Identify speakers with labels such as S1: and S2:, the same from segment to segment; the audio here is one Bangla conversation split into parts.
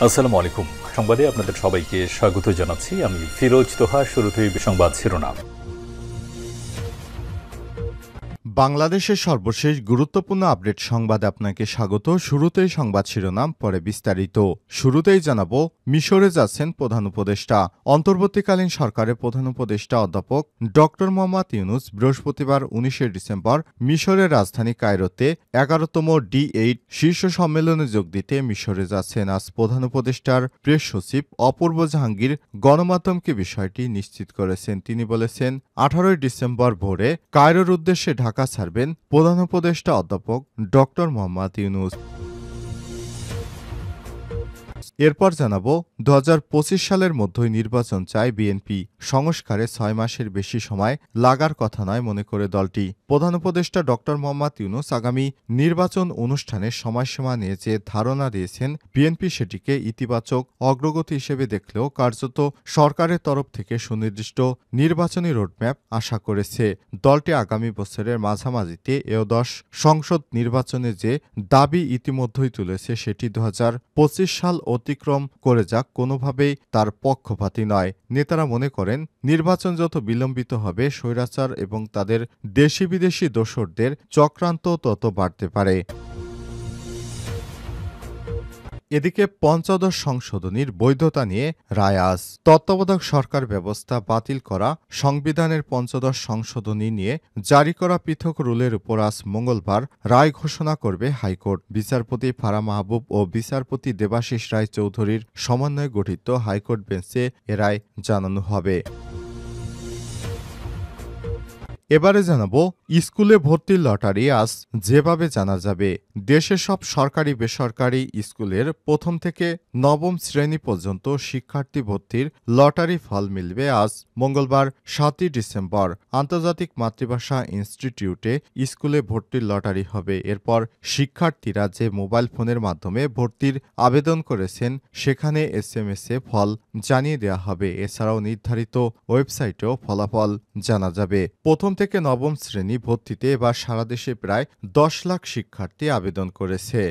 S1: আসসালামু আলাইকুম। সংবাদে আপনাদের সবাইকে স্বাগত জানাচ্ছি। আমি ফিরোজ তোহা। শুরুতেই সংবাদ শিরোনাম।
S2: বাংলাদেশের সর্বশেষ গুরুত্বপূর্ণ আপডেট সংবাদে আপনাকে স্বাগত। শুরুতেই সংবাদ শিরোনাম, পরে বিস্তারিত। শুরুতেই জানাবো, মিশরে যাচ্ছেন প্রধান উপদেষ্টা। অন্তর্বর্তীকালীন সরকারের প্রধান উপদেষ্টা অধ্যাপক ডক্টর মোহাম্মদ ইউনূস বৃহস্পতিবার ১৯ ডিসেম্বর মিশরের রাজধানী কায়রোতে ১১তম D8 শীর্ষ সম্মেলনে যোগ দিতে মিশরে যাচ্ছেন। আজ প্রধান উপদেষ্টার প্রেস সচিব অপূর্ব জাহাঙ্গীর গণমাধ্যমকে বিষয়টি নিশ্চিত করেছেন। তিনি বলেছেন, ১৮ ডিসেম্বর ভোরে কায়রোর উদ্দেশ্যে ঢাকা ছাড়বেন প্রধান উপদেষ্টা অধ্যাপক ডক্টর মোহাম্মদ ইউনূস। এরপর জানাবো, ২০২৫ সালের মধ্যেই নির্বাচন চায় বিএনপি। সংস্কারে ৬ মাসের বেশি সময় লাগার কথা নয় মনে করে দলটি। প্রধান উপদেষ্টা ডক্টর মোহাম্মদ ইউনূস আগামী নির্বাচন অনুষ্ঠানের সময়সীমা নিয়ে যে ধারণা দিয়েছেন, বিএনপি সেটিকে ইতিবাচক অগ্রগতি হিসেবে দেখলেও কার্যত সরকারের তরফ থেকে সুনির্দিষ্ট নির্বাচনী রোডম্যাপ আশা করেছে। দলটি আগামী বছরের মাঝামাঝিতে একাদশ সংসদ নির্বাচনে যে দাবি ইতিমধ্যেই তুলেছে, সেটি ২০২৫ সাল অতিক্রম করে যাক, কোনোভাবেই তার পক্ষপাতী নয়। নেতারা মনে করেন, নির্বাচন যত বিলম্বিত হবে, স্বৈরাচার এবং তাদের দেশি বিদেশি দোসরদের চক্রান্ত তত বাড়তে পারে। এদিকে পঞ্চদশ সংশোধনীর বৈধতা নিয়ে রায় আজ। তত্ত্বাবধায়ক সরকার ব্যবস্থা বাতিল করা সংবিধানের পঞ্চদশ সংশোধনী নিয়ে জারি করা পৃথক রুলের উপর আজ মঙ্গলবার রায় ঘোষণা করবে হাইকোর্ট। বিচারপতি ফারা মাহবুব ও বিচারপতি দেবাশিস রায় চৌধুরীর সমন্বয়ে গঠিত হাইকোর্ট বেঞ্চে এ রায় জানানো হবে। এবারে জানাবো, স্কুলে ভর্তির লটারি আজ যেভাবে জানা যাবে। দেশের সব সরকারি বেসরকারি স্কুলের প্রথম থেকে নবম শ্রেণী পর্যন্ত শিক্ষার্থী ভর্তির লটারি ফল মিলবে আজ মঙ্গলবার ৭ই ডিসেম্বর। আন্তর্জাতিক মাতৃভাষা ইনস্টিটিউটে স্কুলে ভর্তির লটারি হবে। এরপর শিক্ষার্থীরা যে মোবাইল ফোনের মাধ্যমে ভর্তির আবেদন করেছেন, সেখানে SMS-এ ফল জানিয়ে দেওয়া হবে। এছাড়াও নির্ধারিত ওয়েবসাইটেও ফলাফল জানা যাবে। প্রথম থেকে নবম শ্রেণী ভর্তিতে এবার সারা দেশে প্রায় ১০ লাখ শিক্ষার্থী আবেদন করেছে।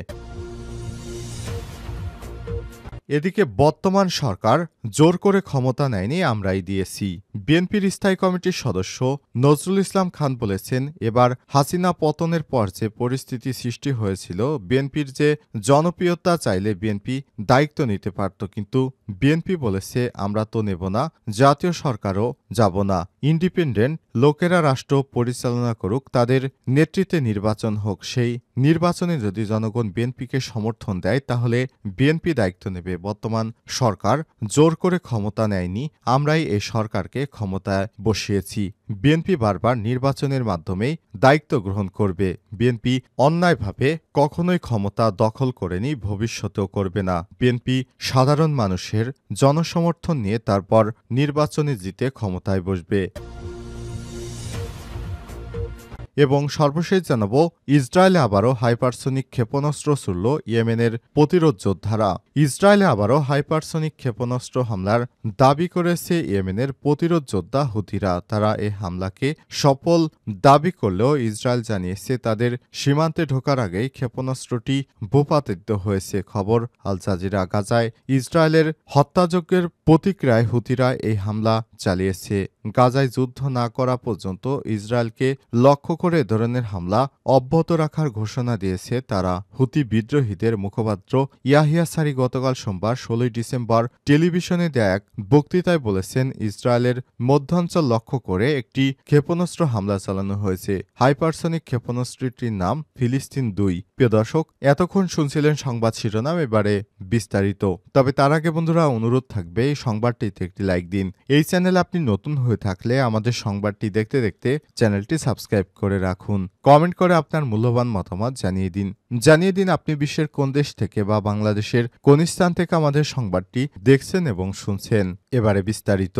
S2: এদিকে বর্তমান সরকার জোর করে ক্ষমতা নেয়নি, আমরাই দিয়েছি। বিএনপির স্থায়ী কমিটির সদস্য নজরুল ইসলাম খান বলেছেন, এবার হাসিনা পতনের পর যে পরিস্থিতি সৃষ্টি হয়েছিল, বিএনপির যে জনপ্রিয়তা, চাইলে বিএনপি দায়িত্ব নিতে পারত, কিন্তু বিএনপি বলেছে, আমরা তো নেব না, জাতীয় সরকারও যাব না, ইন্ডিপেন্ডেন্ট লোকেরা রাষ্ট্র পরিচালনা করুক, তাদের নেতৃত্বে নির্বাচন হোক। সেই নির্বাচনে যদি জনগণ বিএনপিকে সমর্থন দেয়, তাহলে বিএনপি দায়িত্ব নেবে। বর্তমান সরকার জোর করে ক্ষমতা নেয়নি, আমরাই এই সরকারকে ক্ষমতায় বসিয়েছি। বিএনপি বারবার নির্বাচনের মাধ্যমেই দায়িত্ব গ্রহণ করবে। বিএনপি অন্যায়ভাবে কখনোই ক্ষমতা দখল করেনি, ভবিষ্যতেও করবে না। বিএনপি সাধারণ মানুষের জনসমর্থন নিয়ে তারপর নির্বাচনে জিতে ক্ষমতায় বসবে। এবং সর্বশেষ জানাবো, ইসরায়েলে আবারও হাইপারসোনিক ক্ষেপণাস্ত্র ছুড়ল ইয়েমেনের প্রতিরোধ যোদ্ধারা। ইসরায়েলে আবারও হাইপারসোনিক ক্ষেপণাস্ত্র হামলার দাবি করেছে ইয়েমেনের প্রতিরোধ যোদ্ধা হুথিরা। তারা এ হামলাকে সফল দাবি করলেও ইসরায়েল জানিয়েছে, তাদের সীমান্তে ঢোকার আগেই ক্ষেপণাস্ত্রটি ভূপাতিত হয়েছে। খবর আল জাজিরা। গাজায় ইসরায়েলের হত্যাযজ্ঞের প্রতিক্রিয়ায় হুথিরা এই হামলা চালিয়েছে। গাজায় যুদ্ধ না করা পর্যন্ত ইসরায়েলকে লক্ষ্য করে ধরনের হামলা অব্যাহত রাখার ঘোষণা দিয়েছে তারা। হুতি বিদ্রোহীদের মুখপাত্র ইয়াহিয়া সারি গতকাল সোমবার ১৬ ডিসেম্বর টেলিভিশনে দেয়া এক বক্তৃতায় বলেছেন, ইসরায়েলের মধ্যাঞ্চল লক্ষ্য করে একটি ক্ষেপণাস্ত্র হামলা চালানো হয়েছে। হাইপারসনিক ক্ষেপণাস্ত্রটির নাম ফিলিস্তিন-২। প্রিয় দর্শক, এতক্ষণ শুনছিলেন সংবাদ শিরোনাম, এবারে বিস্তারিত। তবে তার আগে বন্ধুরা, অনুরোধ থাকবে এই সংবাদটিতে একটি লাইক দিন। এই চ্যানেলে আপনি নতুন হয়ে থাকলে আমাদের সংবাদটি দেখতে দেখতে চ্যানেলটি সাবস্ক্রাইব করে রাখুন। কমেন্ট করে আপনার মূল্যবান মতামত জানিয়ে দিন আপনি বিশ্বের কোন দেশ থেকে বা বাংলাদেশের কোন স্থান থেকে আমাদের সংবাদটি দেখছেন এবং শুনছেন। এবারে বিস্তারিত।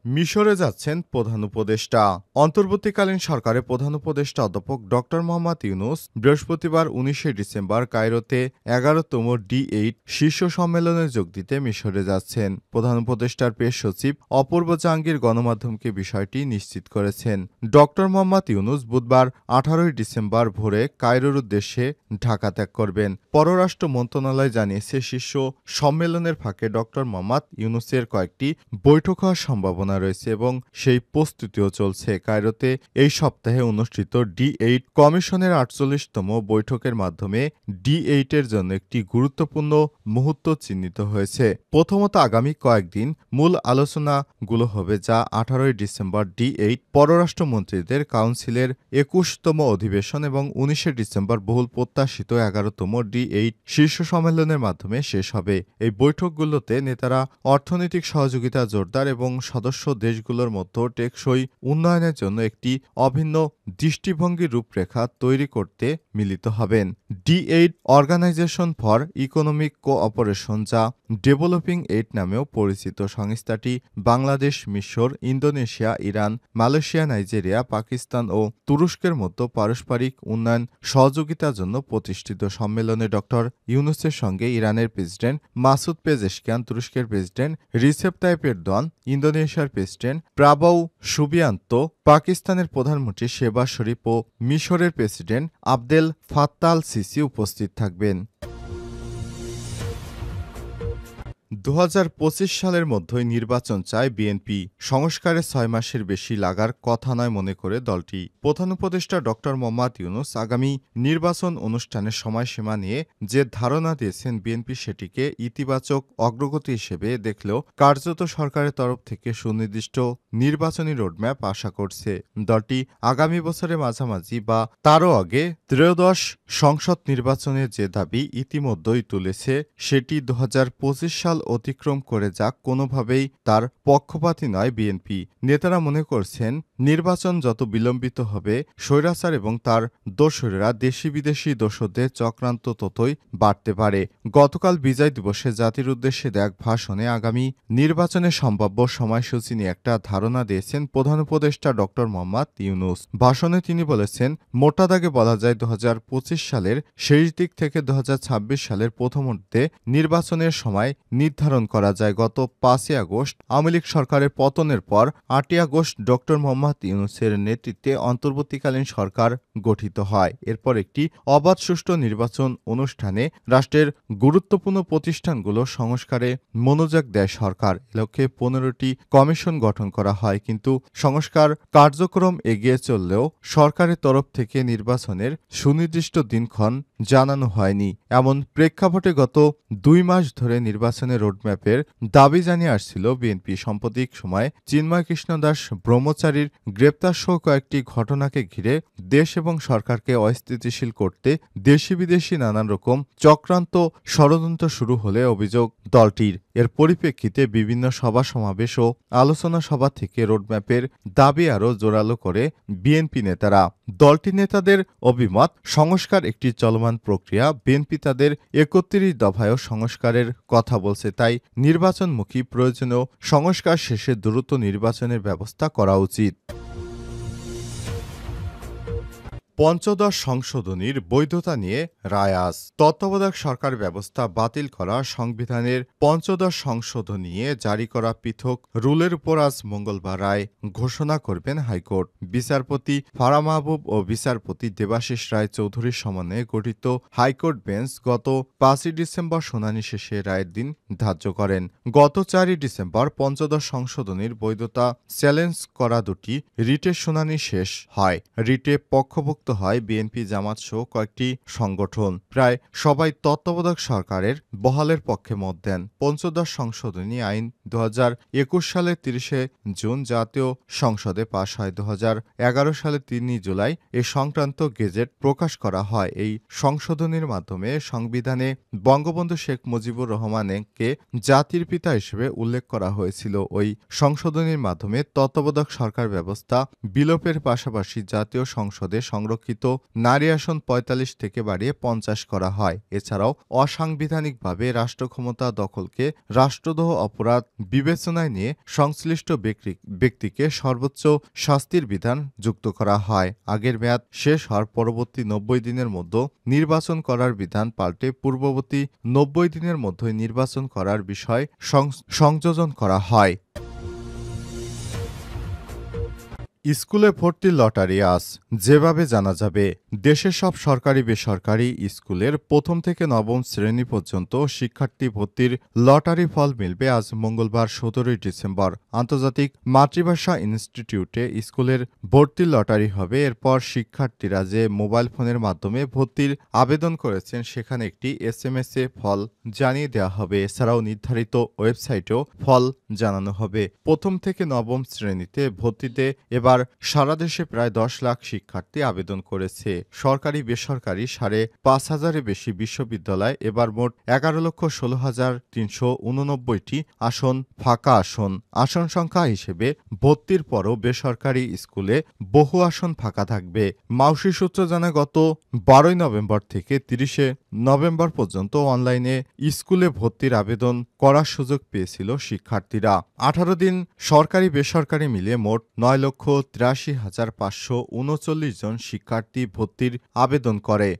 S2: মিশরে যাচ্ছেন প্রধান উপদেষ্টা। অন্তর্বর্তীকালীন সরকারে প্রধান উপদেষ্টা অধ্যাপক ড মোহাম্মদ ইউনূস বৃহস্পতিবার ১৯ ডিসেম্বর কায়রোতে ১১তম ডি8 শীর্ষ সম্মেলনে যোগ দিতে মিশরে যাচ্ছেন। প্রধান উপদেষ্টার পেশ সচিব অপূর্ব জাহাঙ্গীর গণমাধ্যমকে বিষয়টি নিশ্চিত করেছেন। ড মোহাম্মদ ইউনূস বুধবার ১৮ ডিসেম্বর ভোরে কায়রোর উদ্দেশ্যে ঢাকা ত্যাগ করবেন। পররাষ্ট্র মন্ত্রণালয় জানিয়েছে, শীর্ষ সম্মেলনের ফাঁকে ড মোহাম্মদ ইউনূসের কয়েকটি বৈঠক হওয়ার সম্ভাবনা রয়েছে এবং সেই প্রস্তুতিও চলছে। কায়রোতে এই সপ্তাহে অনুষ্ঠিত ডি8 কমিশনের ৪৮তম বৈঠকের মাধ্যমে ডি8-এর জন্য একটি গুরুত্বপূর্ণ মুহূর্ত চিহ্নিত হয়েছে। প্রথমত, আগামী কয়েকদিন মূল আলোচনাগুলো হবে, যা ১৮ ডিসেম্বর ডি8 পররাষ্ট্রমন্ত্রীদের কাউন্সিলের ২১তম অধিবেশন এবং ১৯ ডিসেম্বর বহুল প্রত্যাশিত ১১তম ডি8 শীর্ষ সম্মেলনের মাধ্যমে শেষ হবে। এই বৈঠকগুলোতে নেতারা অর্থনৈতিক সহযোগিতা জোরদার এবং সদস্য দেশগুলোর মধ্যে টেকসই উন্নয়নের জন্য একটি অভিন্ন দৃষ্টিভঙ্গির রূপরেখা তৈরি করতে মিলিত হবেন। ডি8 অর্গানাইজেশন ফর ইকোনমিক কোঅপারেশন, যা ডেভেলপিং এইড নামেও পরিচিত, সংস্থাটি বাংলাদেশ, মিশর, Indonesia, Iran, Malaysia, Nigeria, Pakistan ও তুরস্কের মতো পারস্পরিক উন্নয়ন সহযোগিতার জন্য প্রতিষ্ঠিত। সম্মেলনে ড ইউনূসের সঙ্গে ইরানের প্রেসিডেন্ট মাসুদ পেজেশকিয়ান, তুরস্কের প্রেসিডেন্ট রিসেপ তাইপ এরদোয়ান, ইন্দোনেশিয়ার প্রেসিডেন্ট প্রাবোও সুবিয়ান্তো, পাকিস্তানের প্রধানমন্ত্রী শেহবাজ শরীফ ও মিশরের president Abdel Fattah al CC উপস্থিত থাকবেন। ২০২৫ সালের মধ্যেই নির্বাচন চায় বিএনপি। সংস্কারে ৬ মাসের বেশি লাগার কথা নয় মনে করে দলটি। প্রধান উপদেষ্টা ড মোহাম্মদ ইউনূস আগামী নির্বাচন অনুষ্ঠানের সময়সীমা নিয়ে যে ধারণা দিয়েছেন, বিএনপি সেটিকে ইতিবাচক অগ্রগতি হিসেবে দেখলেও কার্যত সরকারের তরফ থেকে সুনির্দিষ্ট নির্বাচনী রোডম্যাপ আশা করছে। দলটি আগামী বছরের মাঝামাঝি বা তারও আগে ত্রয়োদশ সংসদ নির্বাচনের যে দাবি ইতিমধ্যেই তুলেছে, সেটি ২০২৫ সাল অতিক্রম করে যাক, কোনোভাবেই তার পক্ষপাতী নয় বিএনপি। নেতারা মনে করছেন, নির্বাচন যত বিলম্বিত হবে, স্বৈরাচার এবং তার দোসরেরা দেশি বিদেশি দোসরদের চক্রান্ত ততই বাড়তে পারে। গতকাল বিজয় দিবসে জাতির উদ্দেশ্যে এক ভাষণে আগামী নির্বাচনের সম্ভাব্য সময়সূচি নিয়ে একটা ধারণা দিয়েছেন প্রধান উপদেষ্টা ড মোহাম্মদ ইউনূস। ভাষণে তিনি বলেছেন, মোটা দাগে বলা যায় ২০২৫ সালের শেষ দিক থেকে ২০২৬ সালের প্রথমার্ধে নির্বাচনের সময় নির্ধারণ করা যায়। গত ৫ই আগস্ট আওয়ামী লীগ সরকারের পতনের পর ৮ই আগস্ট ড মোহাম্মদ ইউনূসের নেতৃত্বে অন্তর্বর্তীকালীন সরকার গঠিত হয়। এরপর একটি অবাধ সুষ্ঠু নির্বাচন অনুষ্ঠানে রাষ্ট্রের গুরুত্বপূর্ণ প্রতিষ্ঠানগুলো সংস্কারে মনোযোগ দেয় সরকার। এ লক্ষ্যে ১৫টি কমিশন গঠন করা হয়, কিন্তু সংস্কার কার্যক্রম এগিয়ে চললেও সরকারের তরফ থেকে নির্বাচনের সুনির্দিষ্ট দিনক্ষণ জানানো হয়নি। এমন প্রেক্ষাপটে গত ২ মাস ধরে নির্বাচনের রোডম্যাপের দাবি জানিয়ে আসছিল বিএনপি। সাম্প্রতিক সময়ে চিন্ময় কৃষ্ণ দাস ব্রহ্মচারীর গ্রেপ্তারসহ কয়েকটি ঘটনাকে ঘিরে দেশ এবং সরকারকে অস্থিতিশীল করতে দেশি বিদেশি নানান রকম চক্রান্ত ষড়যন্ত্র শুরু হলে অভিযোগ দলটির। এর পরিপ্রেক্ষিতে বিভিন্ন সভা সমাবেশ ও আলোচনা সভা থেকে রোডম্যাপের দাবি আরও জোরালো করে বিএনপি নেতারা। দলটি নেতাদের অভিমত, সংস্কার একটি চলমান প্রক্রিয়া। বিএনপি তাদের ৩১ দফায়ও সংস্কারের কথা বলছে, তাই নির্বাচনমুখী প্রয়োজনীয় সংস্কার শেষে দ্রুত নির্বাচনের ব্যবস্থা করা উচিত। পঞ্চদশ সংশোধনীর বৈধতা নিয়ে রায় আজ। তত্ত্বাবধায়ক সরকার ব্যবস্থা বাতিল করা সংবিধানের পঞ্চদশ সংশোধনী নিয়ে জারি করা পৃথক রুলের উপর আজ মঙ্গলবার রায় ঘোষণা করবেন হাইকোর্ট। বিচারপতি ফারা মাহবুব ও বিচারপতি দেবাশিস রায় চৌধুরীর সমন্বয়ে গঠিত হাইকোর্ট বেঞ্চ গত ৫ই ডিসেম্বর শুনানি শেষে রায়ের দিন ধার্য করেন। গত ৪ই ডিসেম্বর পঞ্চদশ সংশোধনীর বৈধতা চ্যালেঞ্জ করা দুটি রিটের শুনানি শেষ হয়। রিটে পক্ষভুক্ত হয় বিএনপি, জামাত সহ কয়েকটি সংগঠন। প্রায় সবাই তত্ত্বাবধায়ক সরকারের বহালের পক্ষে মত দেন। পঞ্চদশ সংশোধনী আইন ২০২১ সালের ৩০শে জুন জাতীয় সংসদে পাশ হয়। ২০১১ সালের ৩ জুলাই এ সংক্রান্ত গেজেট প্রকাশ করা হয়। এই সংশোধনীর মাধ্যমে সংবিধানে বঙ্গবন্ধু শেখ মুজিবুর রহমানকে জাতির পিতা হিসেবে উল্লেখ করা হয়েছিল। ওই সংশোধনীর মাধ্যমে তত্ত্বাবধায়ক সরকার ব্যবস্থা বিলোপের পাশাপাশি জাতীয় সংসদে সংরক্ষিত সংরক্ষিত নারী আসন ৪৫ থেকে বাড়িয়ে ৫০ করা হয়। এছাড়াও অসাংবিধানিকভাবে রাষ্ট্রক্ষমতা দখলকে রাষ্ট্রদ্রোহ অপরাধ বিবেচনায় নিয়ে সংশ্লিষ্ট ব্যক্তিকে সর্বোচ্চ শাস্তির বিধান যুক্ত করা হয়। আগের মেয়াদ শেষ হওয়ার পরবর্তী ৯০ দিনের মধ্যে নির্বাচন করার বিধান পাল্টে পূর্ববর্তী ৯০ দিনের মধ্যে নির্বাচন করার বিষয় সংযোজন করা হয়। স্কুলে ভর্তির লটারি আজ যেভাবে জানা যাবে, দেশের সব সরকারি বেসরকারি স্কুলের প্রথম থেকে নবম শ্রেণী পর্যন্ত শিক্ষার্থী ভর্তির লটারি ফল মিলবে আজ মঙ্গলবার ১৭ ডিসেম্বর। আন্তর্জাতিক মাতৃভাষা ইনস্টিটিউটে স্কুলের ভর্তির লটারি হবে। এরপর শিক্ষার্থীরা যে মোবাইল ফোনের মাধ্যমে ভর্তির আবেদন করেছেন সেখানে একটি SMS-এ ফল জানিয়ে দেওয়া হবে। এছাড়াও নির্ধারিত ওয়েবসাইটেও ফল জানানো হবে। প্রথম থেকে নবম শ্রেণীতে ভর্তিতে এবার সারা দেশে প্রায় ১০ লাখ শিক্ষার্থী আবেদন করেছে। সরকারি বেসরকারি ৫,৫০০-এর বেশি বিশ্ববিদ্যালয় এবার মোট ১১,১৬,৩৮৯টি আসন ফাঁকা আসন সংখ্যা হিসেবে ভর্তির পরও বেসরকারি স্কুলে বহু আসন ফাঁকা থাকবে। মাউসি সূত্র জানায়, গত ১২ নভেম্বর থেকে ৩০ নভেম্বর পর্যন্ত অনলাইনে স্কুলে ভর্তির আবেদন করার সুযোগ পেয়েছিল শিক্ষার্থীরা। ১৮ দিন সরকারি বেসরকারি মিলিয়ে মোট ৯,৮৩,৫৩৯ জন শিক্ষার্থী ভর্তির আবেদন করে।